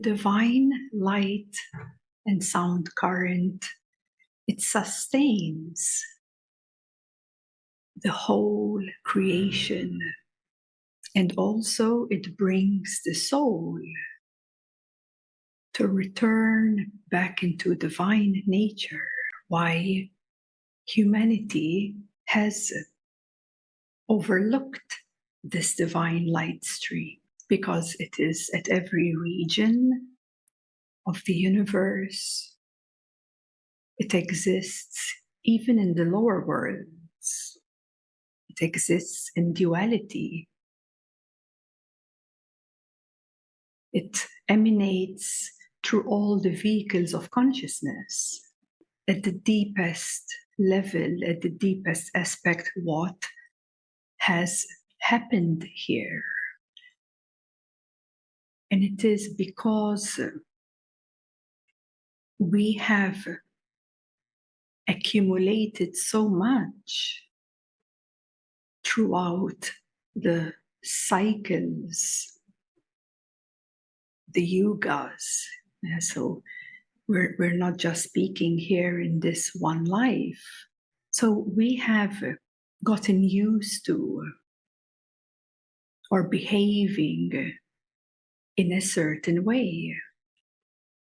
Divine light and sound current, it sustains the whole creation, and also it brings the soul to return back into divine nature. Why humanity has overlooked this divine light stream, because it is at every region of the universe. It exists even in the lower worlds. It exists in duality. It emanates through all the vehicles of consciousness. At the deepest level, at the deepest aspect, what has happened here. And it is because we have accumulated so much throughout the cycles, the yugas. So we're not just speaking here in this one life. So we have gotten used to or behaving in a certain way.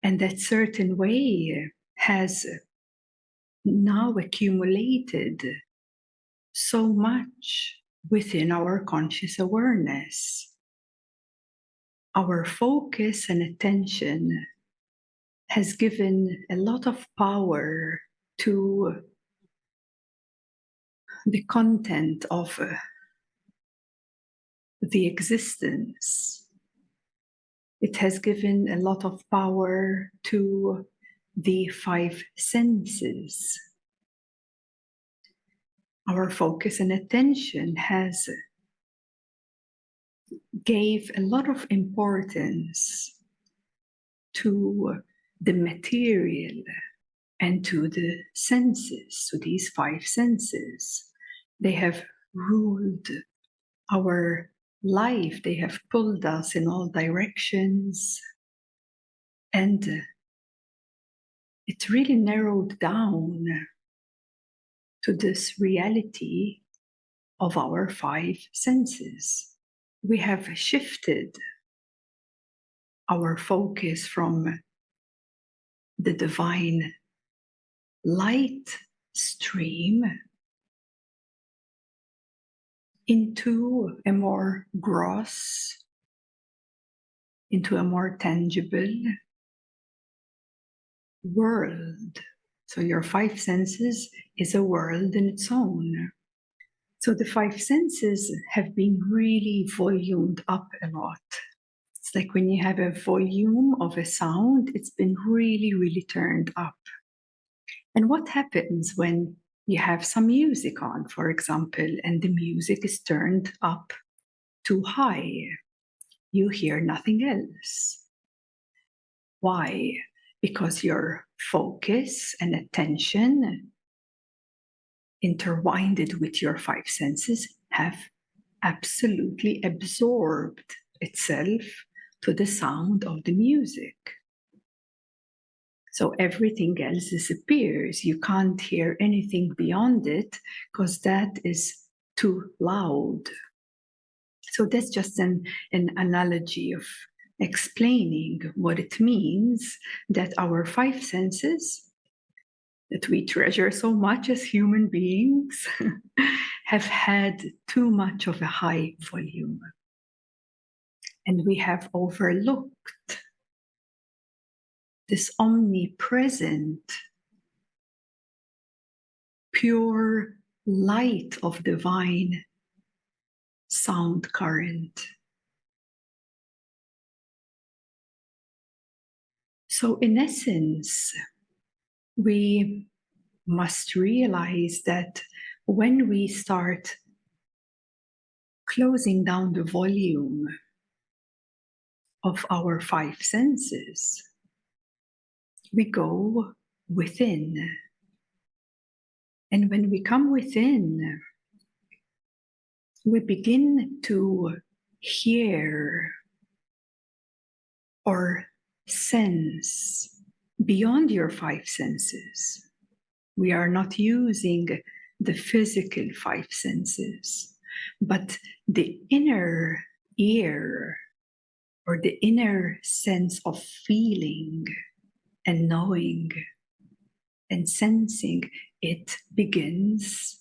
And that certain way has now accumulated so much within our conscious awareness. Our focus and attention has given a lot of power to the content of the existence. It has given a lot of power to the five senses. Our focus and attention has gave a lot of importance to the material and to the senses, to these five senses. They have ruled our life. They have pulled us in all directions. And it really narrowed down to this reality of our five senses. We have shifted our focus from the divine light stream into a more gross, into a more tangible world. So your five senses is a world in its own. So the five senses have been really volumed up a lot. It's like when you have a volume of a sound, it's been really, really turned up. And what happens when you have some music on, for example, and the music is turned up too high? You hear nothing else. Why? Because your focus and attention, intertwined with your five senses, have absolutely absorbed itself to the sound of the music. So everything else disappears. You can't hear anything beyond it because that is too loud. So that's just an analogy of explaining what it means that our five senses that we treasure so much as human beings have had too much of a high volume. And we have overlooked this omnipresent, pure light of divine sound current. So in essence, we must realize that when we start closing down the volume of our five senses, we go within. And when we come within, we begin to hear or sense beyond your five senses. We are not using the physical five senses, but the inner ear or the inner sense of feeling and knowing and sensing, it begins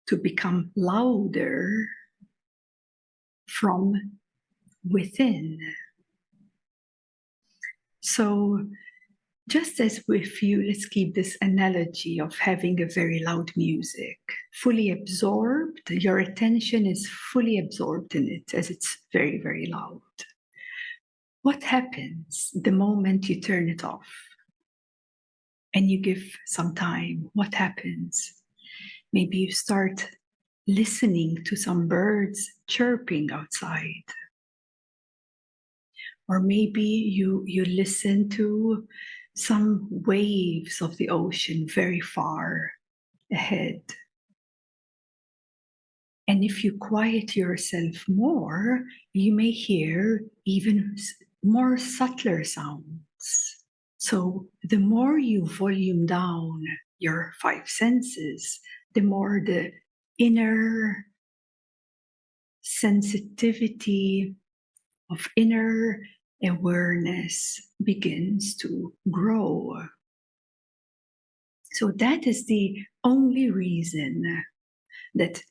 to become louder from within. So just as with you, let's keep this analogy of having a very loud music, fully absorbed, your attention is fully absorbed in it as it's very, very loud. What happens the moment you turn it off and you give some time? What happens? Maybe you start listening to some birds chirping outside. Or maybe you listen to some waves of the ocean very far ahead. And if you quiet yourself more, you may hear even more subtler sounds. So the more you volume down your five senses, the more the inner sensitivity of inner awareness begins to grow. So that is the only reason that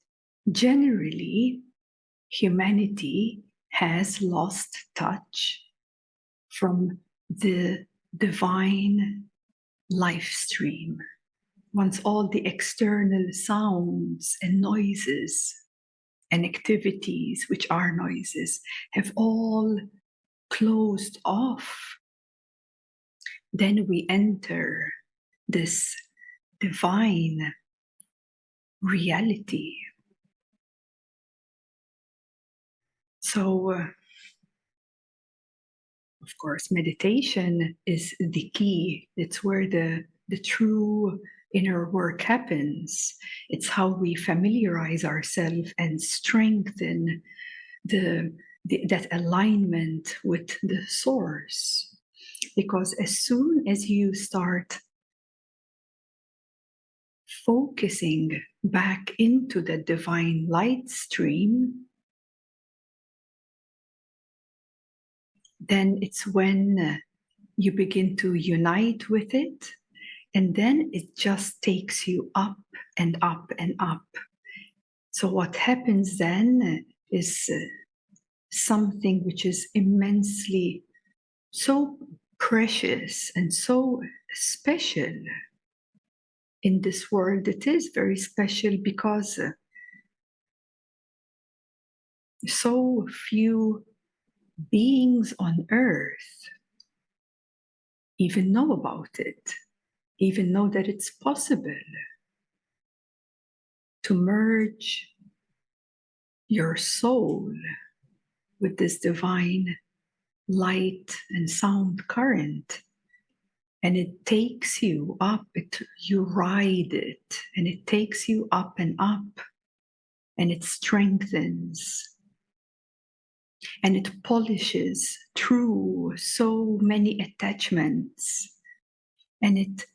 generally humanity has lost touch from the divine life stream. Once all the external sounds and noises and activities, which are noises, have all closed off, then we enter this divine reality. So, of course, meditation is the key. It's where the true inner work happens. It's how we familiarize ourselves and strengthen that alignment with the source. Because as soon as you start focusing back into the divine light stream, then it's when you begin to unite with it, and then it just takes you up and up and up. So what happens then is something which is immensely so precious and so special in this world. It is very special because so few beings on earth even know about it, even know that it's possible to merge your soul with this divine light and sound current. And it takes you up, you ride it, and it takes you up and up, and it strengthens, and it polishes through so many attachments, and it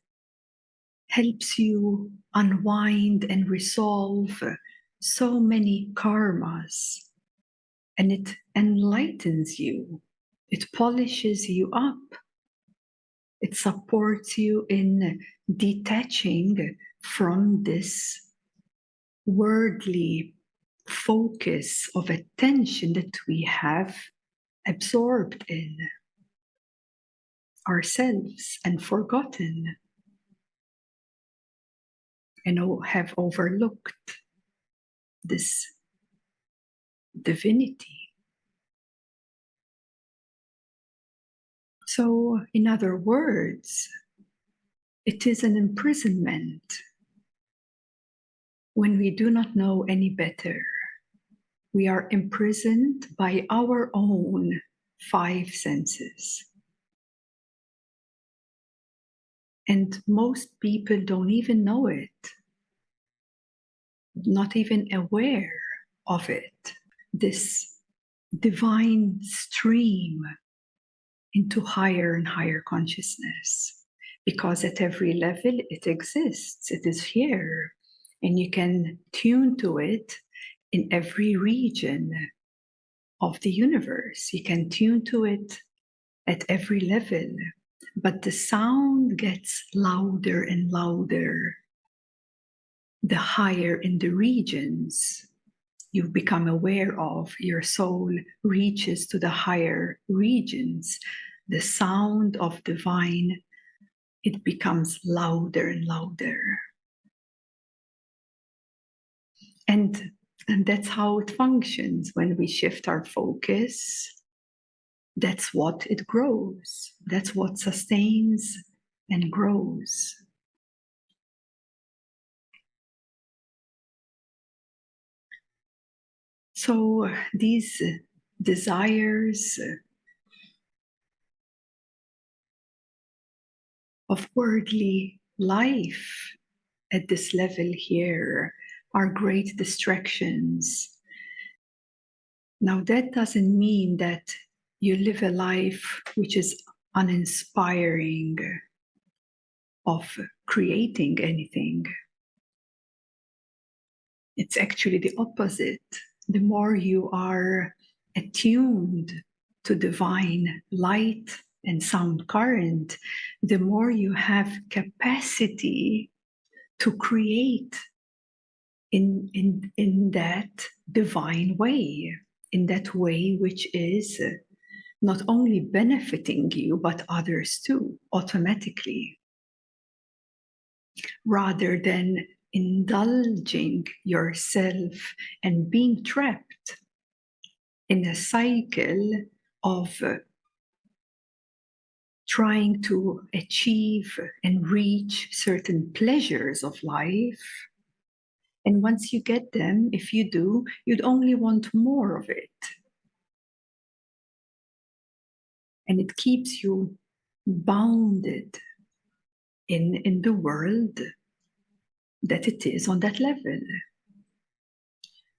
helps you unwind and resolve so many karmas, and it enlightens you, it polishes you up. It supports you in detaching from this worldly focus of attention that we have absorbed in ourselves and forgotten and have overlooked this divinity. So, in other words, it is an imprisonment when we do not know any better. We are imprisoned by our own five senses. And most people don't even know it, not even aware of it. This divine stream into higher and higher consciousness. Because at every level it exists, it is here, and you can tune to it in every region of the universe. You can tune to it at every level, but the sound gets louder and louder the higher in the regions you become aware of. Your soul reaches to the higher regions. The sound of divine, it becomes louder and louder. And that's how it functions. When we shift our focus, that's what it grows. That's what sustains and grows. So these desires of worldly life at this level here are great distractions. Now, that doesn't mean that you live a life which is uninspiring of creating anything. It's actually the opposite. The more you are attuned to divine light and sound current, the more you have capacity to create in that divine way, in that way which is not only benefiting you, but others too, automatically, rather than indulging yourself and being trapped in a cycle of trying to achieve and reach certain pleasures of life. And once you get them, if you do, you'd only want more of it. And it keeps you bounded in the world that it is on that level.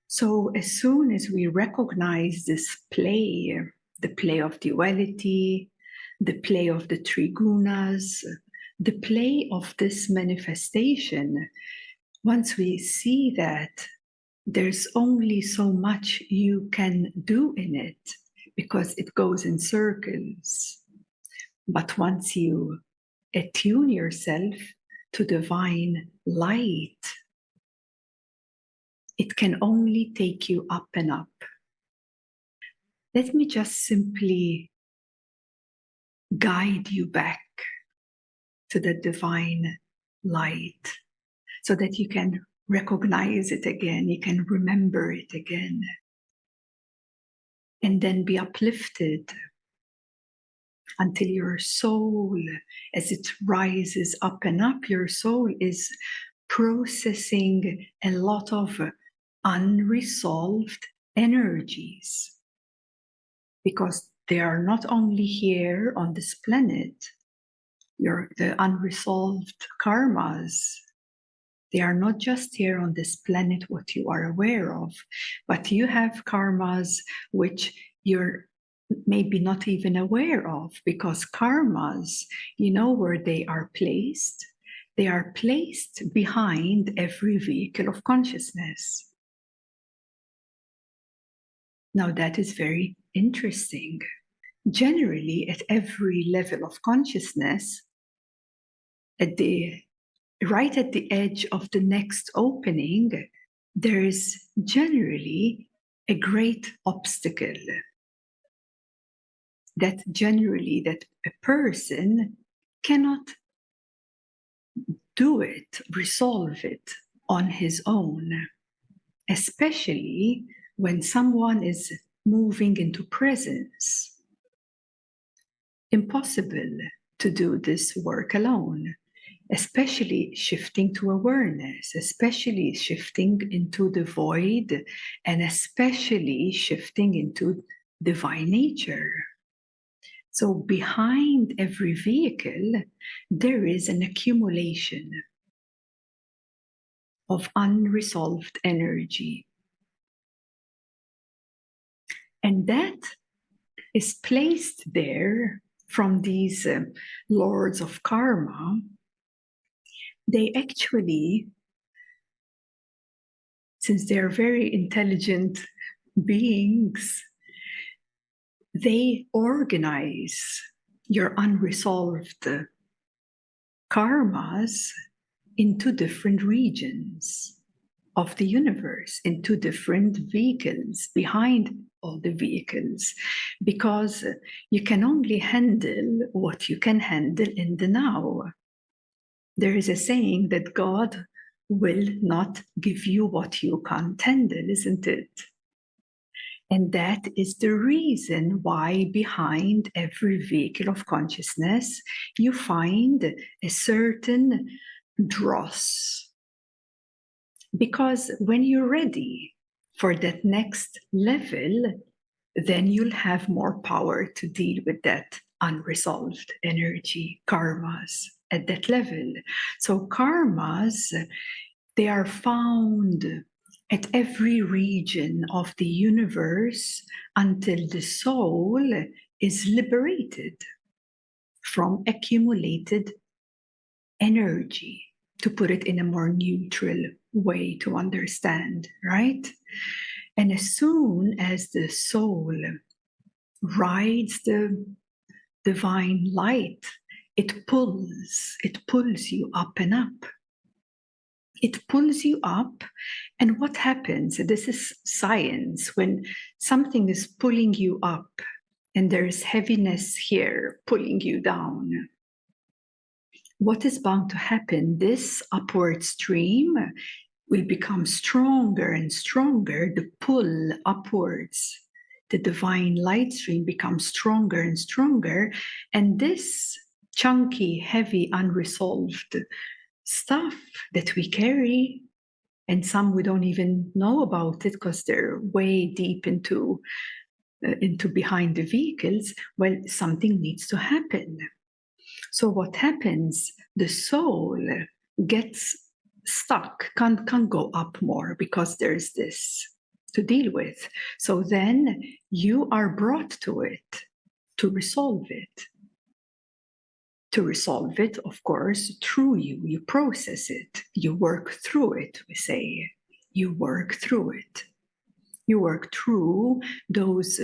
So as soon as we recognize this play, the play of duality, the play of the three gunas, the play of this manifestation, once we see that there's only so much you can do in it because it goes in circles. But once you attune yourself to divine light, it can only take you up and up. Let me just simply guide you back to the divine light so that you can recognize it again, you can remember it again, and then be uplifted until your soul, as it rises up and up, your soul is processing a lot of unresolved energies, because they are not only here on this planet, the unresolved karmas. They are not just here on this planet, what you are aware of, but you have karmas which you're maybe not even aware of, because karmas, you know where they are placed? They are placed behind every vehicle of consciousness. Now that is very interesting. Generally, at every level of consciousness, right at the edge of the next opening, there is generally a great obstacle that a person cannot do it, resolve it on his own, especially when someone is moving into presence. Impossible to do this work alone, especially shifting to awareness, especially shifting into the void, and especially shifting into divine nature. So behind every vehicle, there is an accumulation of unresolved energy. And that is placed there from these lords of karma, they actually, since they're very intelligent beings, they organize your unresolved karmas into different regions of the universe, into different vehicles behind all the vehicles, because you can only handle what you can handle in the now. There is a saying that God will not give you what you can't handle, isn't it? And that is the reason why behind every vehicle of consciousness, you find a certain dross. Because when you're ready for that next level, then you'll have more power to deal with that unresolved energy, karmas at that level. So karmas, they are found at every region of the universe until the soul is liberated from accumulated energy, to put it in a more neutral way to understand, right? And as soon as the soul rides the divine light, it pulls you up and up. It pulls you up. And what happens? This is science. When something is pulling you up and there's heaviness here pulling you down, what is bound to happen? This upward stream will become stronger and stronger. The pull upwards, the divine light stream becomes stronger and stronger. And this chunky, heavy, unresolved stuff that we carry, and some we don't even know about it because they're way deep into behind the vehicles, well, something needs to happen. So what happens? The soul gets stuck, can't go up more because there's this to deal with. So then you are brought to it to resolve it. To resolve it, of course, through you. You process it. You work through it, we say. You work through it. You work through those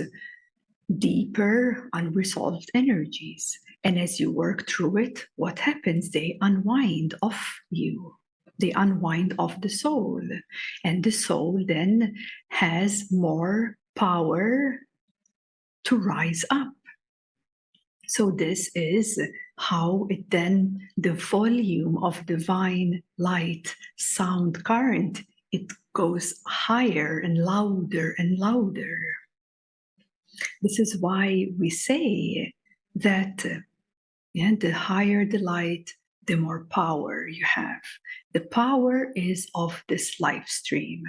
deeper, unresolved energies. And as you work through it, what happens? They unwind off you. They unwind off the soul. And the soul then has more power to rise up. So this is how it then, the volume of divine light, sound current, it goes higher and louder and louder. This is why we say that the higher the light, the more power you have. The power is of this life stream.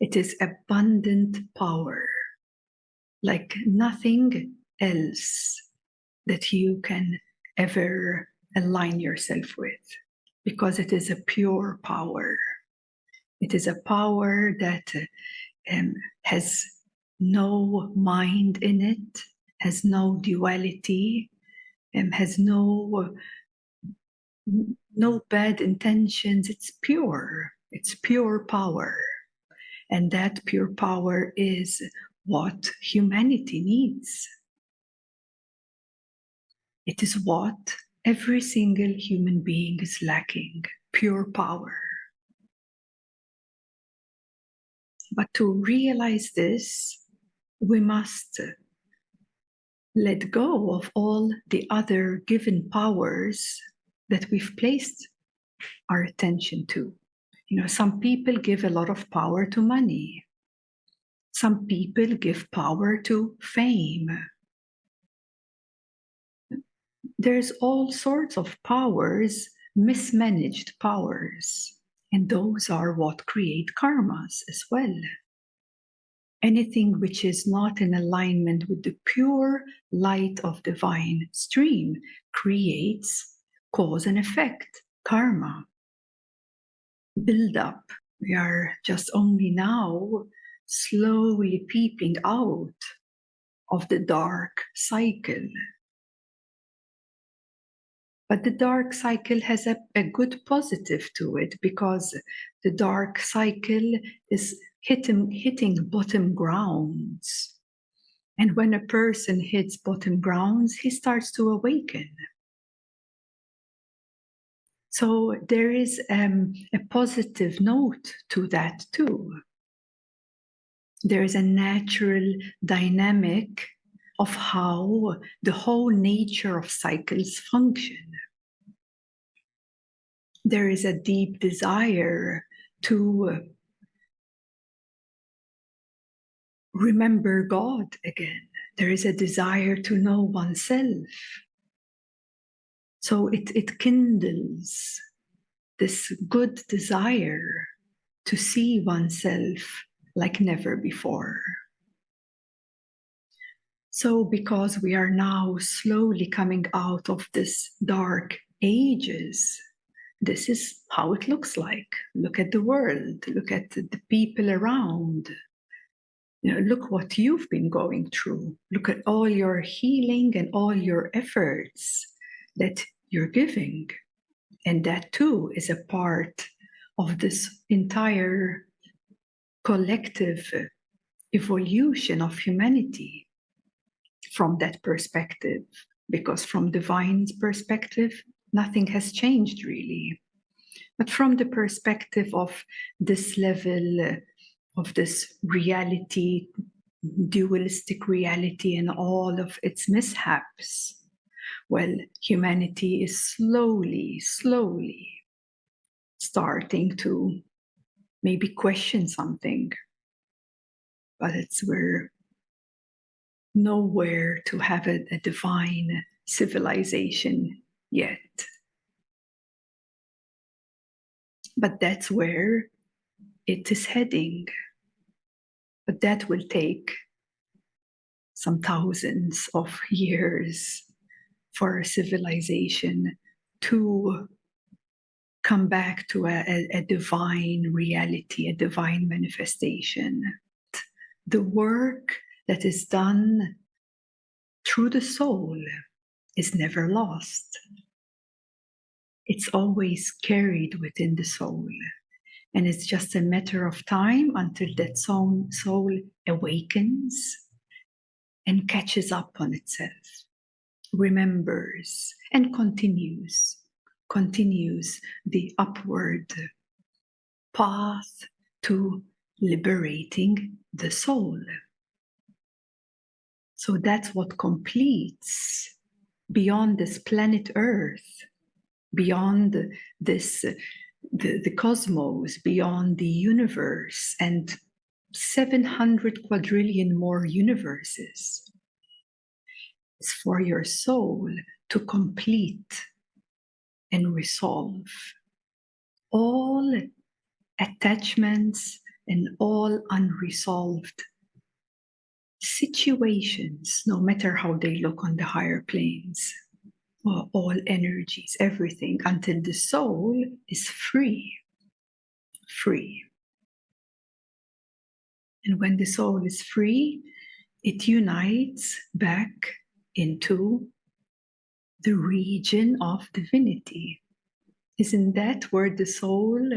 It is abundant power, like nothing else that you can ever align yourself with, because it is a pure power. It is a power that has no mind in it, has no duality, has no bad intentions. It's pure power. And that pure power is what humanity needs. It is what every single human being is lacking, pure power. But to realize this, we must let go of all the other given powers that we've placed our attention to. Some people give a lot of power to money. Some people give power to fame. There's all sorts of powers, mismanaged powers, and those are what create karmas as well. Anything which is not in alignment with the pure light of divine stream creates cause and effect, karma, build up. We are just only now slowly peeping out of the dark cycle. But the dark cycle has a good positive to it, because the dark cycle is hitting bottom grounds. And when a person hits bottom grounds, he starts to awaken. So there is a positive note to that too. There is a natural dynamic of how the whole nature of cycles function. There is a deep desire to remember God again. There is a desire to know oneself. So it kindles this good desire to see oneself like never before. So because we are now slowly coming out of this dark ages, this is how it looks like. Look at the world, look at the people around. Look what you've been going through. Look at all your healing and all your efforts that you're giving. And that too is a part of this entire collective evolution of humanity from that perspective. Because from divine's perspective, nothing has changed really. But from the perspective of this level of this reality, dualistic reality and all of its mishaps, well, humanity is slowly starting to maybe question something, but we're nowhere to have a divine civilization yet. But that's where it is heading. But that will take some thousands of years for a civilization to come back to a divine reality, a divine manifestation. The work that is done through the soul is never lost. It's always carried within the soul. And it's just a matter of time until that soul awakens and catches up on itself, remembers, and continues the upward path to liberating the soul. So that's what completes beyond this planet Earth, beyond this the cosmos, beyond the universe, and 700 quadrillion more universes. It's for your soul to complete and resolve all attachments and all unresolved situations, no matter how they look on the higher planes. All energies, everything, until the soul is free. And when the soul is free, it unites back into the region of divinity. Isn't that where the soul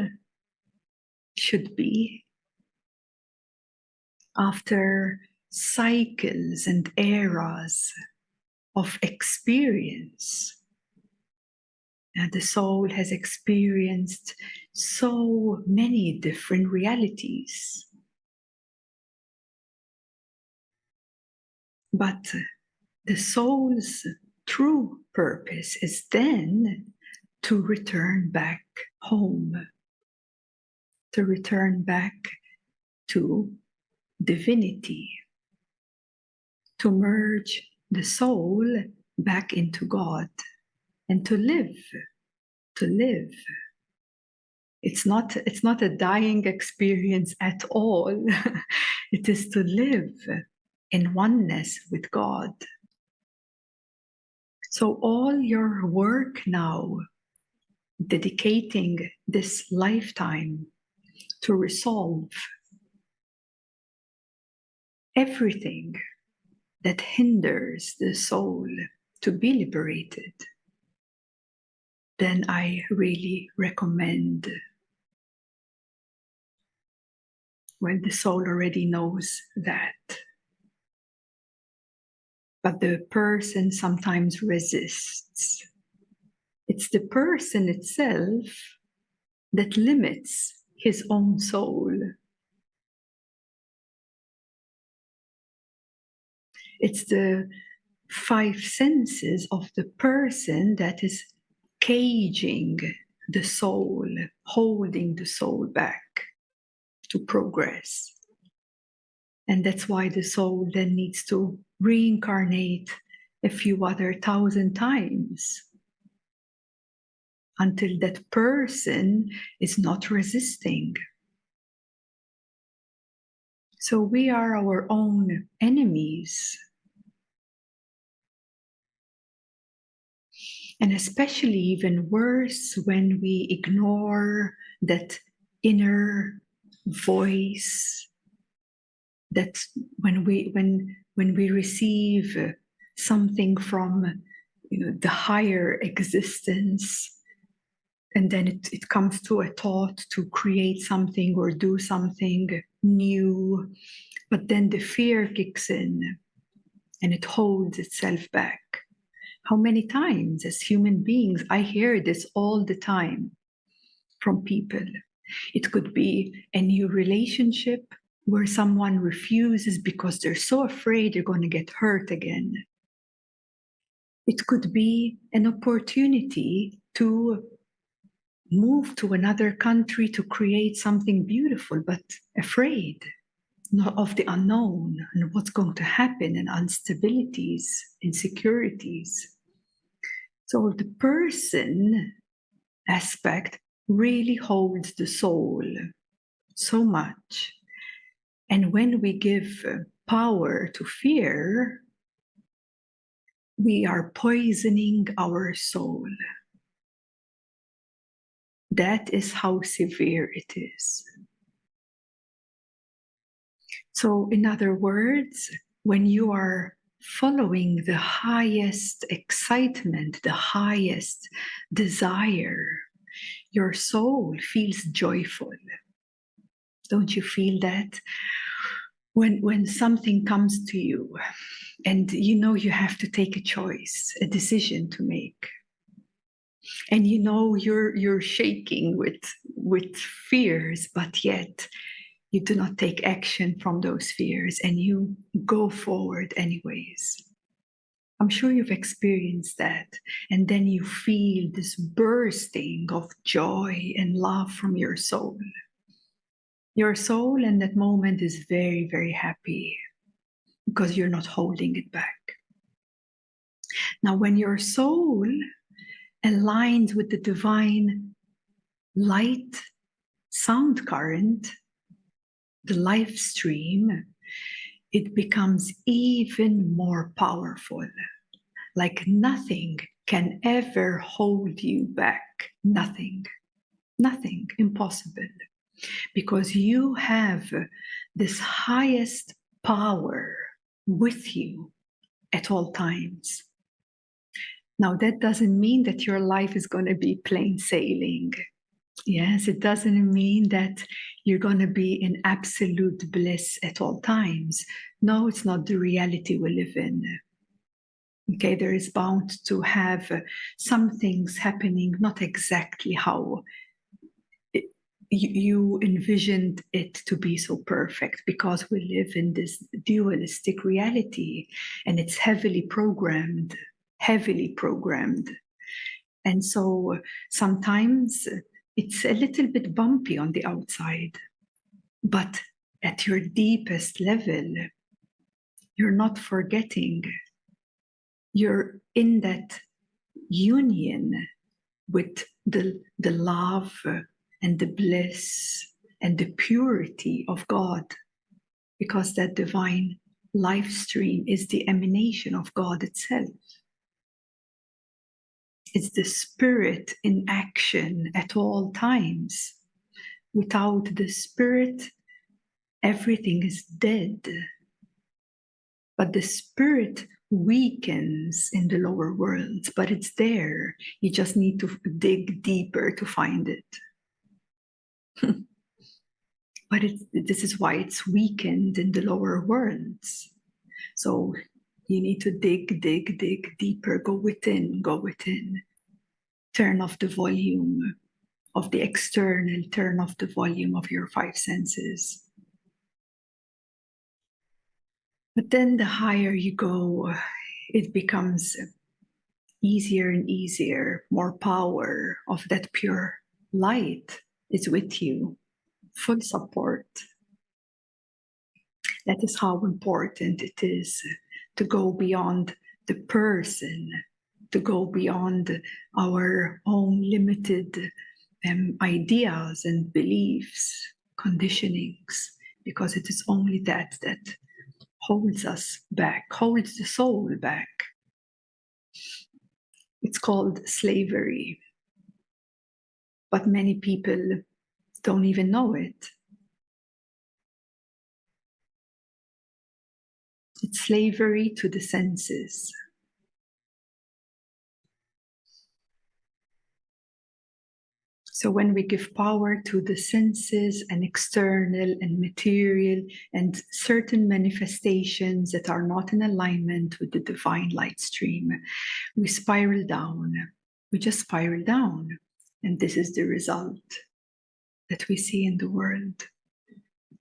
should be? After cycles and eras of experience, and the soul has experienced so many different realities. But the soul's true purpose is then to return back home, to return back to divinity, to merge the soul back into God, and to live. It's not a dying experience at all. It is to live in oneness with God. So all your work now, dedicating this lifetime to resolve everything that hinders the soul to be liberated, then I really recommend, when the soul already knows that. But the person sometimes resists. It's the person itself that limits his own soul. It's the five senses of the person that is caging the soul, holding the soul back to progress. And that's why the soul then needs to reincarnate a few other 1,000 times until that person is not resisting. So we are our own enemies. And especially even worse when we ignore that inner voice, that when we receive something from the higher existence, and then it comes to a thought to create something or do something new, but then the fear kicks in and it holds itself back. How many times as human beings, I hear this all the time from people. It could be a new relationship where someone refuses because they're so afraid they're going to get hurt again. It could be an opportunity to move to another country to create something beautiful, but afraid of the unknown and what's going to happen, and instabilities, insecurities. So the person aspect really holds the soul so much. And when we give power to fear, we are poisoning our soul. That is how severe it is. So, in other words, when you are following the highest excitement, the highest desire, your soul feels joyful. Don't you feel that? When something comes to you and you have to take a choice, a decision to make, and you're shaking with fears, but yet you do not take action from those fears and you go forward anyways. I'm sure you've experienced that. And then you feel this bursting of joy and love from your soul. Your soul in that moment is very, very happy because you're not holding it back. Now, when your soul aligns with the divine light sound current, the life stream, it becomes even more powerful. Like nothing can ever hold you back. Nothing, impossible. Because you have this highest power with you at all times. Now, that doesn't mean that your life is going to be plain sailing. Yes, it doesn't mean that you're going to be in absolute bliss at all times. No, it's not the reality we live in. Okay, there is bound to have some things happening not exactly how you envisioned it to be so perfect, because we live in this dualistic reality and it's heavily programmed. And so sometimes it's a little bit bumpy on the outside, but at your deepest level, you're not forgetting. You're in that union with the love and the bliss and the purity of God, because that divine life stream is the emanation of God itself. It's the spirit in action at all times. Without the spirit, everything is dead. But the spirit weakens in the lower worlds, but it's there. You just need to dig deeper to find it. But this is why it's weakened in the lower worlds. So you need to dig deeper, go within. Turn off the volume of the external, turn off the volume of your five senses. But then the higher you go, it becomes easier and easier. More power of that pure light is with you. Full support. That is how important it is to go beyond the person, to go beyond our own limited ideas and beliefs, conditionings, because it is only that holds us back, holds the soul back. It's called slavery, but many people don't even know it. It's slavery to the senses. So when we give power to the senses and external and material and certain manifestations that are not in alignment with the divine light stream, we spiral down. We just spiral down. And this is the result that we see in the world.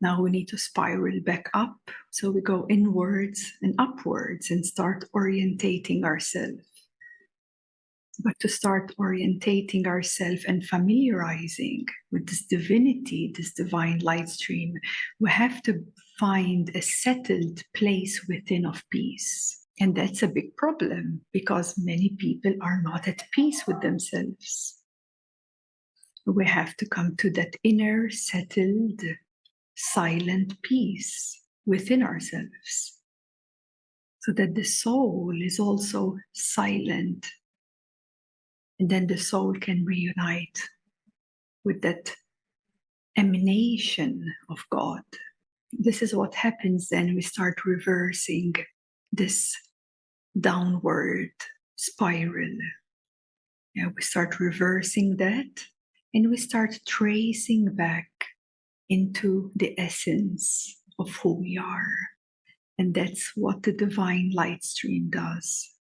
Now we need to spiral back up. So we go inwards and upwards and start orientating ourselves. But to start orientating ourselves and familiarizing with this divinity, this divine light stream, we have to find a settled place within of peace. And that's a big problem because many people are not at peace with themselves. We have to come to that inner, settled, silent peace within ourselves so that the soul is also silent. And then the soul can reunite with that emanation of God. This is what happens then. We start reversing this downward spiral. Yeah, we start reversing that and we start tracing back into the essence of who we are. And that's what the divine light stream does.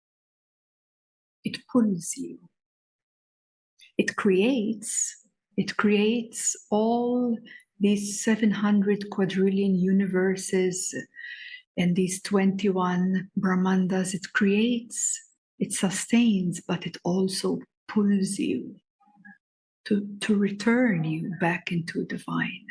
It pulls you. It creates all these 700 quadrillion universes and these 21 Premanandas. It creates, it sustains, but it also pulls you to return you back into divine.